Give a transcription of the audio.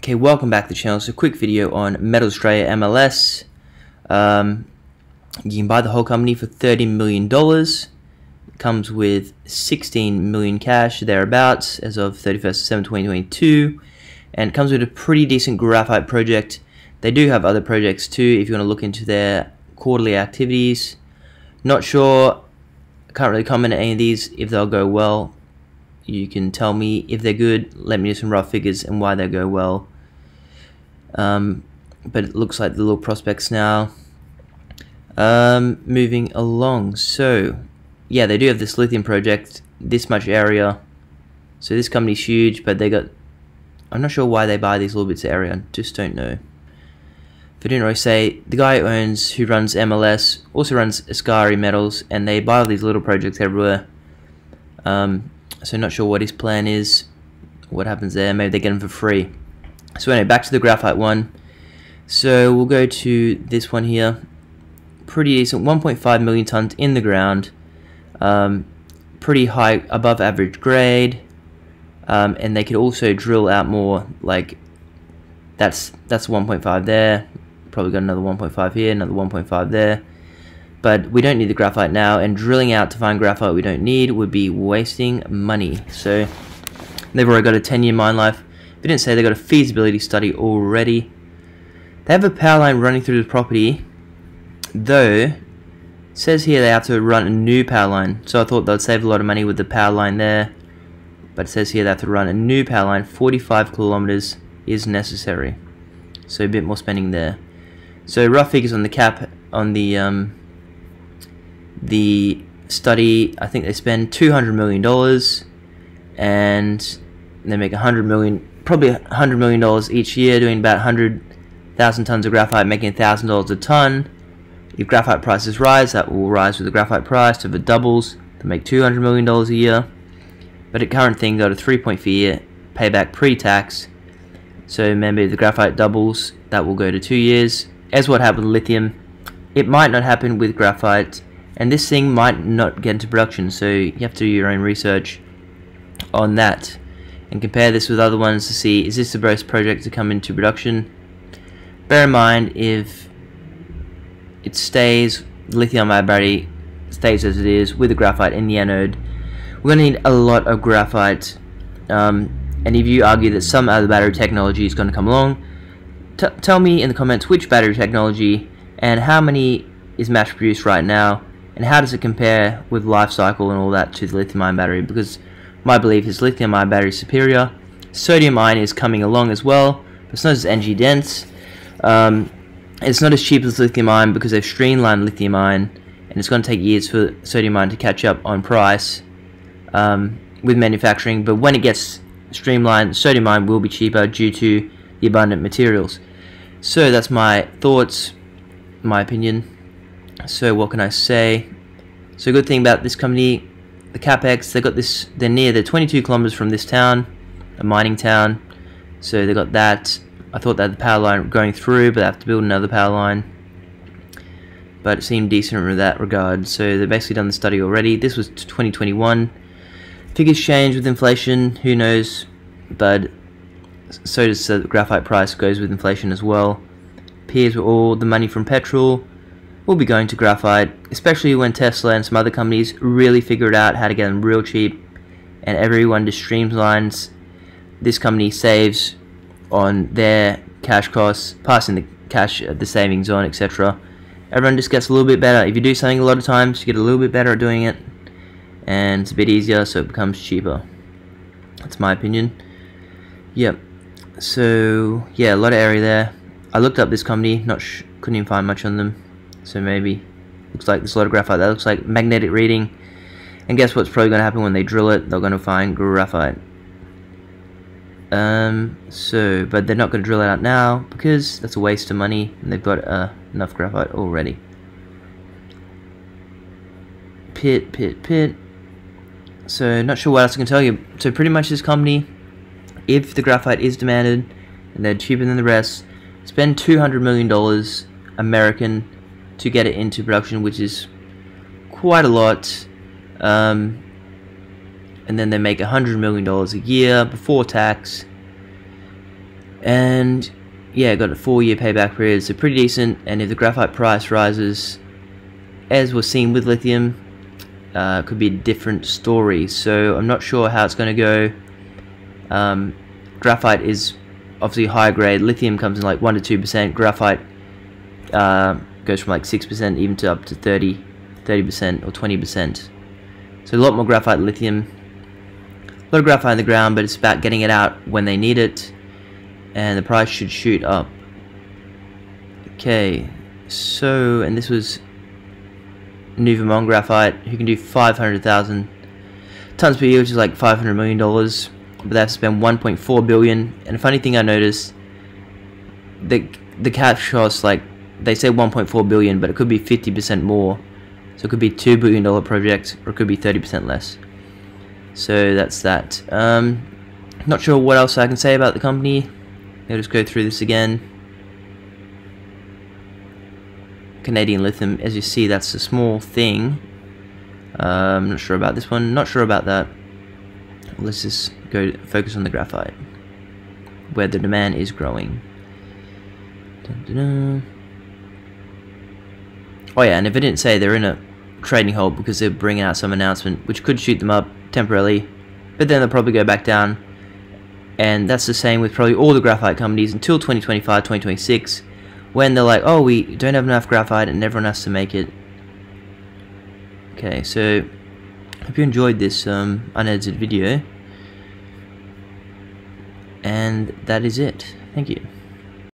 Okay, welcome back to the channel. So quick video on Metal Australia MLS. You can buy the whole company for $30 million. It comes with 16 million cash thereabouts as of 31st December 2022, and it comes with a pretty decent graphite project. They do have other projects too if you want to look into their quarterly activities. Not sure, can't really comment on any of these if they'll go well. You can tell me if they're good, let me know some rough figures and why they go well. But it looks like the little prospects now. Moving along, so yeah, they do have this lithium project, this much area. So this company's huge, but they got, I'm not sure why they buy these little bits of area, just don't know. If I didn't really say, the guy who runs MLS also runs Ascari Metals, and they buy all these little projects everywhere. So not sure what his plan is, what happens there. Maybe they get them for free. So anyway, back to the graphite one. So we'll go to this one here. Pretty decent, 1.5 million tons in the ground. Pretty high, above average grade. And they could also drill out more. Like that's 1.5 there. Probably got another 1.5 here, another 1.5 there. But we don't need the graphite now, and drilling out to find graphite we don't need would be wasting money. So they've already got a 10-year mine life. They didn't say they got a feasibility study already. They have a power line running through the property, though it says here they have to run a new power line. So I thought they'd save a lot of money with the power line there, but it says here they have to run a new power line. 45 kilometers is necessary, so a bit more spending there. So rough figures on the cap on the study, I think they spend $200 million, and they make probably $100 million each year, doing about 100,000 tons of graphite, making $1,000 a ton. If graphite prices rise, that will rise with the graphite price. If it doubles, they make $200 million a year. But at current thing, got a 3.4 year payback pre-tax. So remember, if the graphite doubles, that will go to 2 years. As what happened with lithium, it might not happen with graphite, and this thing might not get into production, so you have to do your own research on that and compare this with other ones to see, is this the best project to come into production. Bear in mind, if it stays, the lithium-ion battery stays as it is with the graphite in the anode, we're going to need a lot of graphite. And if you argue that some other battery technology is going to come along, tell me in the comments which battery technology and how many is mass produced right now, and how does it compare with life cycle and all that to the lithium-ion battery, because my belief is lithium-ion battery is superior. Sodium-ion is coming along as well, but it's not as energy dense. It's not as cheap as lithium-ion because they've streamlined lithium-ion, and it's going to take years for sodium-ion to catch up on price with manufacturing, but when it gets streamlined, sodium-ion will be cheaper due to the abundant materials. So that's my thoughts, my opinion. So what can I say? So good thing about this company, the capex, they got this, they're 22 kilometers from this town, a mining town, so they got that. I thought they had the power line going through, but they have to build another power line, but it seemed decent in that regard. So they've basically done the study already. This was 2021. Figures change with inflation, who knows, but so does the graphite price, goes with inflation as well. Appears with all the money from petrol will be going to graphite, especially when Tesla and some other companies really figured out how to get them real cheap, and everyone just streamlines. This company saves on their cash costs, passing the cash, the savings on, etc. Everyone just gets a little bit better. If you do something a lot of times, you get a little bit better at doing it, and it's a bit easier, so it becomes cheaper. That's my opinion. Yep. So yeah, a lot of area there. I looked up this company, couldn't even find much on them. So maybe, looks like there's a lot of graphite. That looks like magnetic reading. And guess what's probably going to happen when they drill it? They're going to find graphite. But they're not going to drill it out now because that's a waste of money, and they've got enough graphite already. Pit. So not sure what else I can tell you. So pretty much this company, if the graphite is demanded and they're cheaper than the rest, spend $200 million American to get it into production, which is quite a lot. And then they make $100 million a year before tax. And yeah, got a 4-year payback period, so pretty decent. And if the graphite price rises, as we're seeing with lithium, could be a different story. So I'm not sure how it's going to go. Graphite is obviously higher grade. Lithium comes in like 1 to 2%. Graphite goes from like 6% even to up to 30% or 20%. So a lot more graphite, lithium. A lot of graphite in the ground, but it's about getting it out when they need it, and the price should shoot up. Okay, so, and this was New Vermont Graphite, who can do 500,000 tons per year, which is like $500 million, but they have to spend 1.4 billion. And a funny thing I noticed, the cash cost, like they say 1.4 billion, but it could be 50% more. So it could be $2 billion project, or it could be 30% less. So that's that. Not sure what else I can say about the company. I'll just go through this again. Canadian Lithium, as you see, that's a small thing. I'm not sure about this one, not sure about that. Let's just go focus on the graphite, where the demand is growing. Dun, dun, dun. Oh yeah, and if I didn't say, they're in a trading hold because they're bringing out some announcement which could shoot them up temporarily, but then they'll probably go back down. And that's the same with probably all the graphite companies until 2025, 2026, when they're like, oh, we don't have enough graphite and everyone has to make it. Okay, so hope you enjoyed this unedited video, and that is it. Thank you.